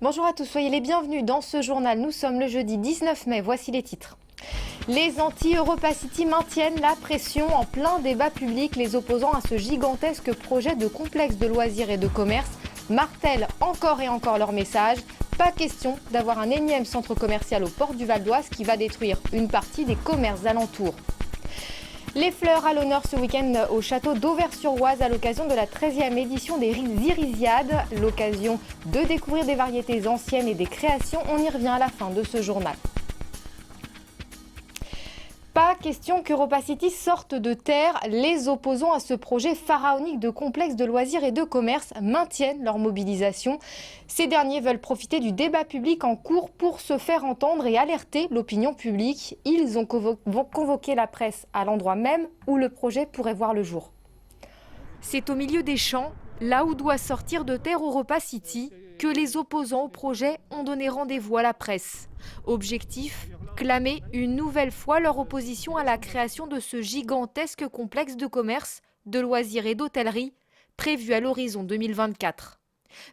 Bonjour à tous, soyez les bienvenus dans ce journal. Nous sommes le jeudi 19 mai, voici les titres. Les anti-Europacity maintiennent la pression en plein débat public. Les opposants à ce gigantesque projet de complexe de loisirs et de commerce martèlent encore et encore leur message. Pas question d'avoir un énième centre commercial aux portes du Val d'Oise qui va détruire une partie des commerces alentours. Les fleurs à l'honneur ce week-end au château d'Auvers-sur-Oise à l'occasion de la 13e édition des Irisiades. L'occasion de découvrir des variétés anciennes et des créations. On y revient à la fin de ce journal. Pas question qu'Europacity sorte de terre. Les opposants à ce projet pharaonique de complexe de loisirs et de commerce maintiennent leur mobilisation. Ces derniers veulent profiter du débat public en cours pour se faire entendre et alerter l'opinion publique. Ils vont convoquer la presse à l'endroit même où le projet pourrait voir le jour. C'est au milieu des champs, là où doit sortir de terre Europacity, que les opposants au projet ont donné rendez-vous à la presse. Objectif, clamer une nouvelle fois leur opposition à la création de ce gigantesque complexe de commerce, de loisirs et d'hôtellerie, prévu à l'horizon 2024.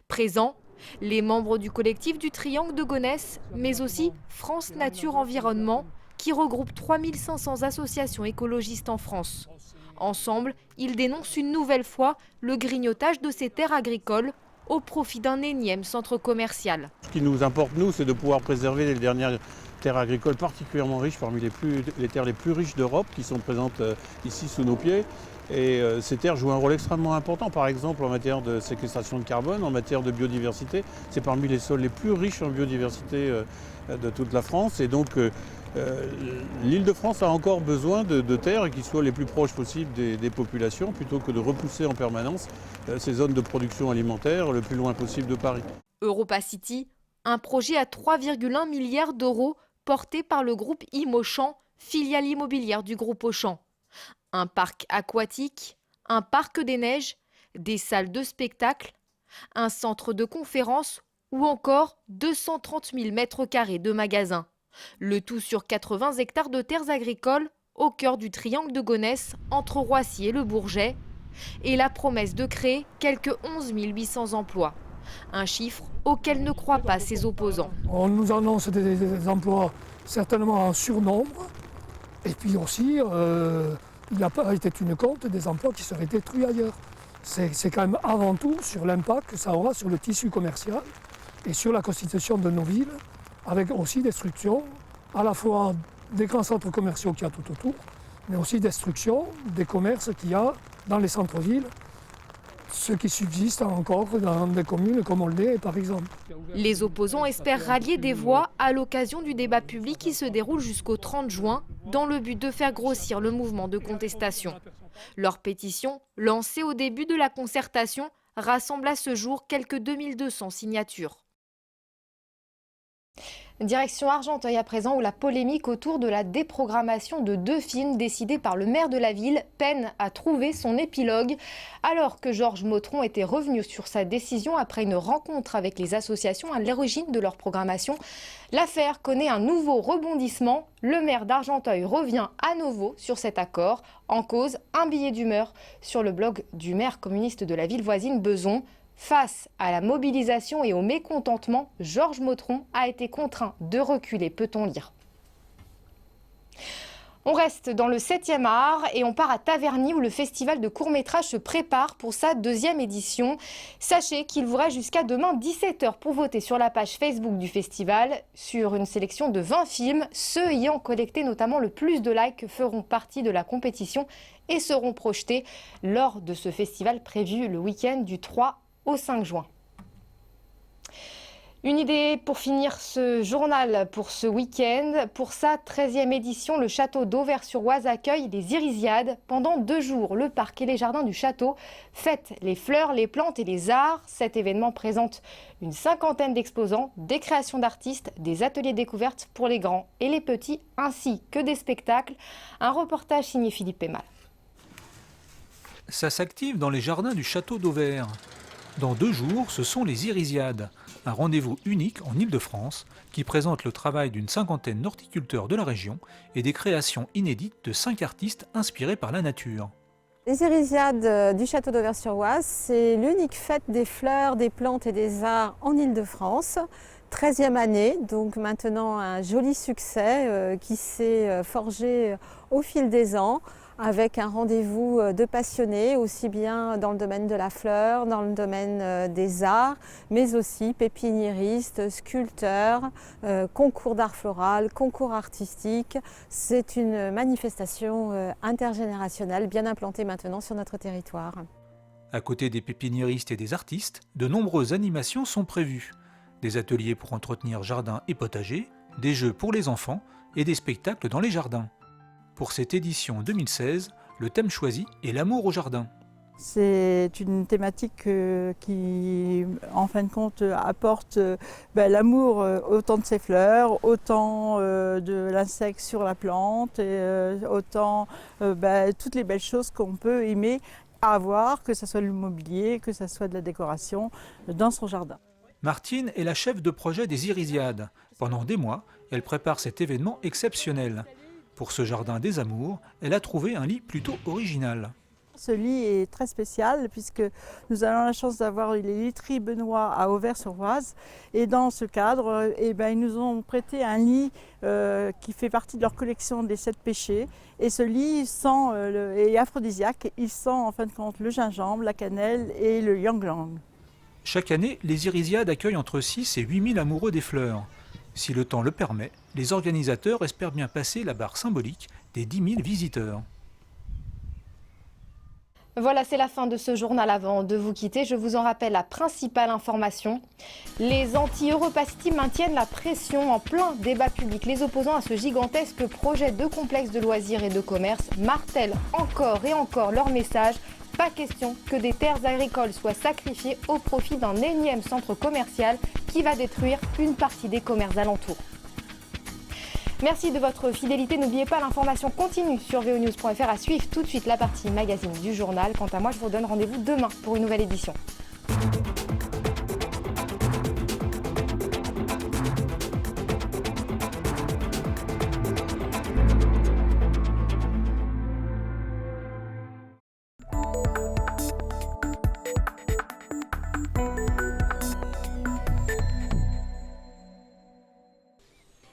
Présents, les membres du collectif du Triangle de Gonesse, mais aussi France Nature Environnement, qui regroupe 3500 associations écologistes en France. Ensemble, ils dénoncent une nouvelle fois le grignotage de ces terres agricoles au profit d'un énième centre commercial. Ce qui nous importe, nous, c'est de pouvoir préserver les dernières terres agricoles particulièrement riches, parmi les terres les plus riches d'Europe, qui sont présentes ici sous nos pieds. Et ces terres jouent un rôle extrêmement important, par exemple en matière de séquestration de carbone, en matière de biodiversité. C'est parmi les sols les plus riches en biodiversité de toute la France. Et donc l'Île-de-France a encore besoin de terres qui soient les plus proches possibles des populations, plutôt que de repousser en permanence ces zones de production alimentaire le plus loin possible de Paris. Europacity, un projet à 3,1 milliards d'euros porté par le groupe Imauchan, filiale immobilière du groupe Auchan. Un parc aquatique, un parc des neiges, des salles de spectacle, un centre de conférences ou encore 230 000 mètres carrés de magasins. Le tout sur 80 hectares de terres agricoles au cœur du triangle de Gonesse entre Roissy et le Bourget. Et la promesse de créer quelques 11 800 emplois. Un chiffre auquel ne croient pas ses opposants. On nous annonce des emplois certainement en surnombre. Et puis aussi, il n'a pas été tenu compte des emplois qui seraient détruits ailleurs. C'est quand même avant tout sur l'impact que ça aura sur le tissu commercial et sur la constitution de nos villes, avec aussi destruction à la fois des grands centres commerciaux qu'il y a tout autour, mais aussi destruction des commerces qu'il y a dans les centres-villes, ceux qui subsistent encore dans des communes comme Aulnay par exemple. Les opposants espèrent rallier des voix à l'occasion du débat public qui se déroule jusqu'au 30 juin dans le but de faire grossir le mouvement de contestation. Leur pétition, lancée au début de la concertation, rassemble à ce jour quelques 2200 signatures. Direction Argenteuil à présent, où la polémique autour de la déprogrammation de 2 films décidés par le maire de la ville peine à trouver son épilogue. Alors que Georges Motron était revenu sur sa décision après une rencontre avec les associations à l'origine de leur programmation, l'affaire connaît un nouveau rebondissement. Le maire d'Argenteuil revient à nouveau sur cet accord. En cause, un billet d'humeur sur le blog du maire communiste de la ville voisine Beson. Face à la mobilisation et au mécontentement, Georges Motron a été contraint de reculer, peut-on lire. On reste dans le 7e art et on part à Taverny où le festival de court-métrage se prépare pour sa 2e édition. Sachez qu'il vous reste jusqu'à demain 17h pour voter sur la page Facebook du festival sur une sélection de 20 films. Ceux ayant collecté notamment le plus de likes feront partie de la compétition et seront projetés lors de ce festival prévu le week-end du 3 au 5 juin. Une idée pour finir ce journal pour ce week-end. Pour sa 13e édition, le château d'Auvers-sur-Oise accueille les Irisiades. Pendant 2 jours, le parc et les jardins du château fêtent les fleurs, les plantes et les arts. Cet événement présente une 50aine d'exposants, des créations d'artistes, des ateliers découvertes pour les grands et les petits, ainsi que des spectacles. Un reportage signé Philippe Pémal. Ça s'active dans les jardins du château d'Auvers. Dans 2 jours, ce sont les Irisiades, un rendez-vous unique en Île-de-France qui présente le travail d'une 50aine d'horticulteurs de la région et des créations inédites de 5 artistes inspirés par la nature. Les Irisiades du château d'Auvers-sur-Oise, c'est l'unique fête des fleurs, des plantes et des arts en Île-de-France. 13e année, donc maintenant un joli succès qui s'est forgé au fil des ans avec un rendez-vous de passionnés, aussi bien dans le domaine de la fleur, dans le domaine des arts, mais aussi pépiniéristes, sculpteurs, concours d'art floral, concours artistique. C'est une manifestation intergénérationnelle bien implantée maintenant sur notre territoire. À côté des pépiniéristes et des artistes, de nombreuses animations sont prévues. Des ateliers pour entretenir jardin et potager, des jeux pour les enfants et des spectacles dans les jardins. Pour cette édition 2016, le thème choisi est l'amour au jardin. C'est une thématique qui, en fin de compte, apporte l'amour autant de ses fleurs, autant de l'insecte sur la plante, et autant toutes les belles choses qu'on peut aimer avoir, que ce soit le mobilier, que ce soit de la décoration dans son jardin. Martine est la chef de projet des Irisiades. Pendant des mois, elle prépare cet événement exceptionnel. Pour ce jardin des amours, elle a trouvé un lit plutôt original. Ce lit est très spécial puisque nous avons la chance d'avoir les literies Benoît à Auvers-sur-Oise. Et dans ce cadre, ils nous ont prêté un lit qui fait partie de leur collection des 7 péchés. Et ce lit est aphrodisiaque. Il sent en fin de compte le gingembre, la cannelle et le ylang-ylang. Chaque année, les Irisiades accueillent entre 6 et 8 000 amoureux des fleurs. Si le temps le permet, les organisateurs espèrent bien passer la barre symbolique des 10 000 visiteurs. Voilà, c'est la fin de ce journal. Avant de vous quitter, je vous en rappelle la principale information. Les anti-Europacity maintiennent la pression en plein débat public. Les opposants à ce gigantesque projet de complexe de loisirs et de commerce martèlent encore et encore leur message. Pas question que des terres agricoles soient sacrifiées au profit d'un énième centre commercial qui va détruire une partie des commerces alentours. Merci de votre fidélité. N'oubliez pas, l'information continue sur vonews.fr. À suivre tout de suite la partie magazine du journal. Quant à moi, je vous donne rendez-vous demain pour une nouvelle édition.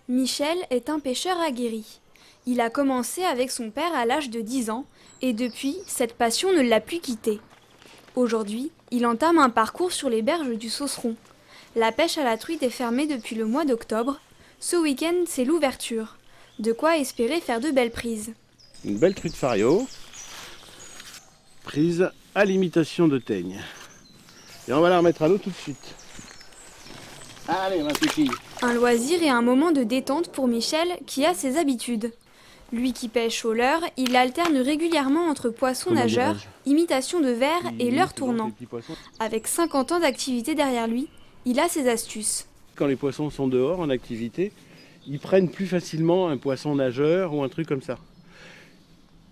Michel est un pêcheur aguerri. Il a commencé avec son père à l'âge de 10 ans et depuis, cette passion ne l'a plus quitté. Aujourd'hui, il entame un parcours sur les berges du Sausseron. La pêche à la truite est fermée depuis le mois d'octobre. Ce week-end, c'est l'ouverture. De quoi espérer faire de belles prises. Une belle truite fario, prise à l'imitation de teigne. Et on va la remettre à l'eau tout de suite. Allez, ma petite fille. Un loisir et un moment de détente pour Michel qui a ses habitudes. Lui qui pêche au leurre, il alterne régulièrement entre poissons nageurs, imitation de verre et leurre tournant. Avec 50 ans d'activité derrière lui, il a ses astuces. Quand les poissons sont dehors en activité, ils prennent plus facilement un poisson nageur ou un truc comme ça.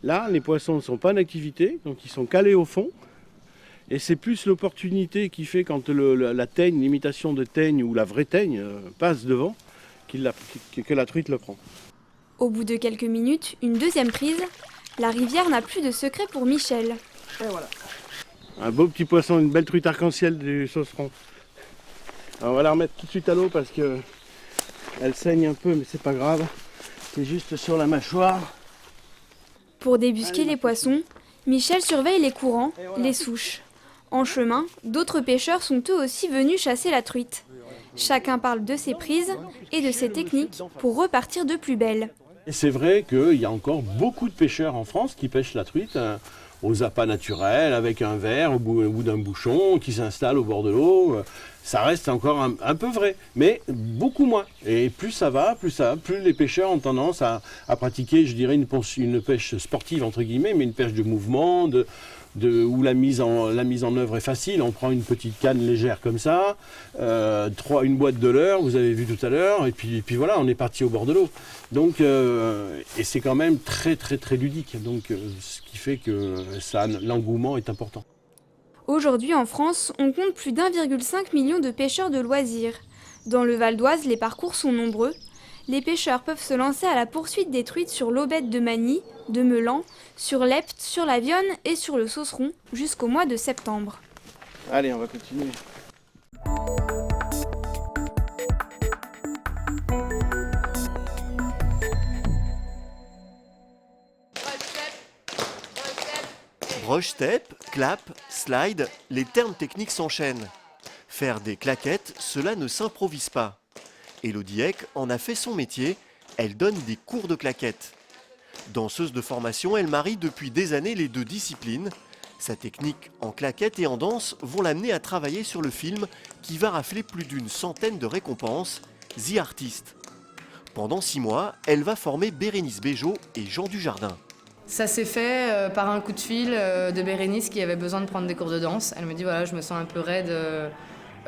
Là, les poissons ne sont pas en activité, donc ils sont calés au fond. Et c'est plus l'opportunité qui fait quand la teigne, l'imitation de teigne ou la vraie teigne passe devant, que la truite le prend. Au bout de quelques minutes, une deuxième prise. La rivière n'a plus de secret pour Michel. Et voilà. Un beau petit poisson, une belle truite arc-en-ciel du Sausseron. Alors on va la remettre tout de suite à l'eau parce que elle saigne un peu, mais c'est pas grave. C'est juste sur la mâchoire. Pour débusquer les poissons, Michel surveille les courants, les souches. En chemin, d'autres pêcheurs sont eux aussi venus chasser la truite. Chacun parle de ses prises et de ses techniques pour repartir de plus belle. Et c'est vrai qu'il y a encore beaucoup de pêcheurs en France qui pêchent la truite aux appâts naturels, avec un verre au bout d'un bouchon, qui s'installe au bord de l'eau. Ça reste encore un peu vrai, mais beaucoup moins. Et plus ça va, plus les pêcheurs ont tendance à pratiquer, je dirais, une pêche sportive, entre guillemets, mais une pêche de mouvement, où la mise en œuvre est facile. On prend une petite canne légère comme ça, une boîte de leurre, vous avez vu tout à l'heure, et puis voilà, on est parti au bord de l'eau. Donc, et c'est quand même très très très ludique, donc ce qui fait que l'engouement est important. Aujourd'hui en France, on compte plus d'1,5 million de pêcheurs de loisirs. Dans le Val d'Oise, les parcours sont nombreux. les pêcheurs peuvent se lancer à la poursuite des truites sur l'aubette de Magny, de Meulan, sur l'Epte, sur la Vionne et sur le Sauceron jusqu'au mois de septembre. Allez, on va continuer. Broche-step, clap, slide, les termes techniques s'enchaînent. Faire des claquettes, cela ne s'improvise pas. Élodie Eck en a fait son métier, elle donne des cours de claquettes. Danseuse de formation, elle marie depuis des années les deux disciplines. Sa technique en claquettes et en danse vont l'amener à travailler sur le film qui va rafler plus d'une centaine de récompenses, The Artist. Pendant 6 mois, elle va former Bérénice Bejo et Jean Dujardin. Ça s'est fait par un coup de fil de Bérénice qui avait besoin de prendre des cours de danse. Elle me dit voilà, je me sens un peu raide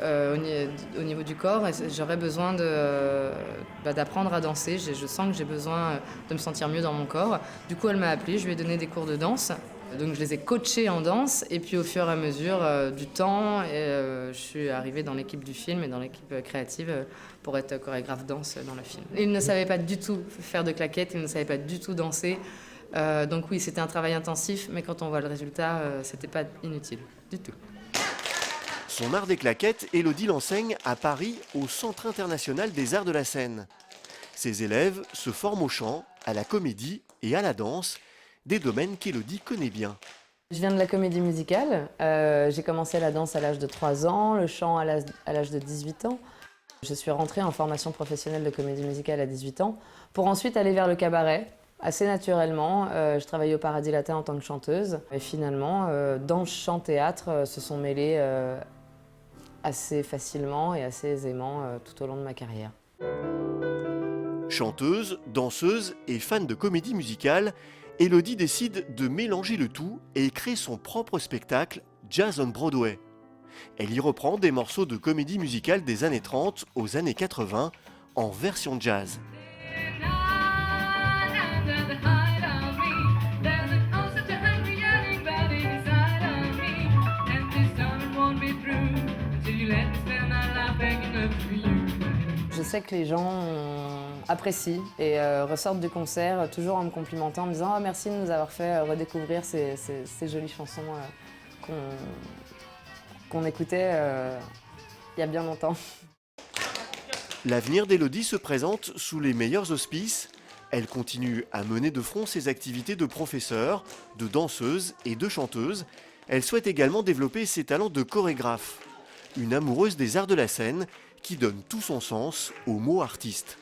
au niveau du corps et j'aurais besoin d'apprendre à danser. Je sens que j'ai besoin de me sentir mieux dans mon corps. Du coup, elle m'a appelée, je lui ai donné des cours de danse. Donc je les ai coachés en danse et puis au fur et à mesure du temps, je suis arrivée dans l'équipe du film et dans l'équipe créative pour être chorégraphe danse dans le film. Ils ne savaient pas du tout faire de claquettes, ils ne savaient pas du tout danser. Donc oui, c'était un travail intensif, mais quand on voit le résultat, c'était pas inutile du tout. Son art des claquettes, Élodie l'enseigne à Paris au Centre international des arts de la scène. Ses élèves se forment au chant, à la comédie et à la danse, des domaines qu'Élodie connaît bien. Je viens de la comédie musicale. J'ai commencé la danse à l'âge de 3 ans, le chant à l'âge de 18 ans. Je suis rentrée en formation professionnelle de comédie musicale à 18 ans pour ensuite aller vers le cabaret. Assez naturellement, je travaillais au Paradis Latin en tant que chanteuse. Et finalement, danse, chant, théâtre se sont mêlés assez facilement et assez aisément tout au long de ma carrière. Chanteuse, danseuse et fan de comédie musicale, Élodie décide de mélanger le tout et crée son propre spectacle Jazz on Broadway. Elle y reprend des morceaux de comédie musicale des années 30 aux années 80 en version jazz. Je sais que les gens apprécient et ressortent du concert toujours en me complimentant, en me disant « Oh, merci de nous avoir fait redécouvrir ces jolies chansons qu'on écoutait il y a bien longtemps. » L'avenir d'Élodie se présente sous les meilleurs auspices. Elle continue à mener de front ses activités de professeure, de danseuse et de chanteuse. Elle souhaite également développer ses talents de chorégraphe. Une amoureuse des arts de la scène qui donne tout son sens au mot artiste.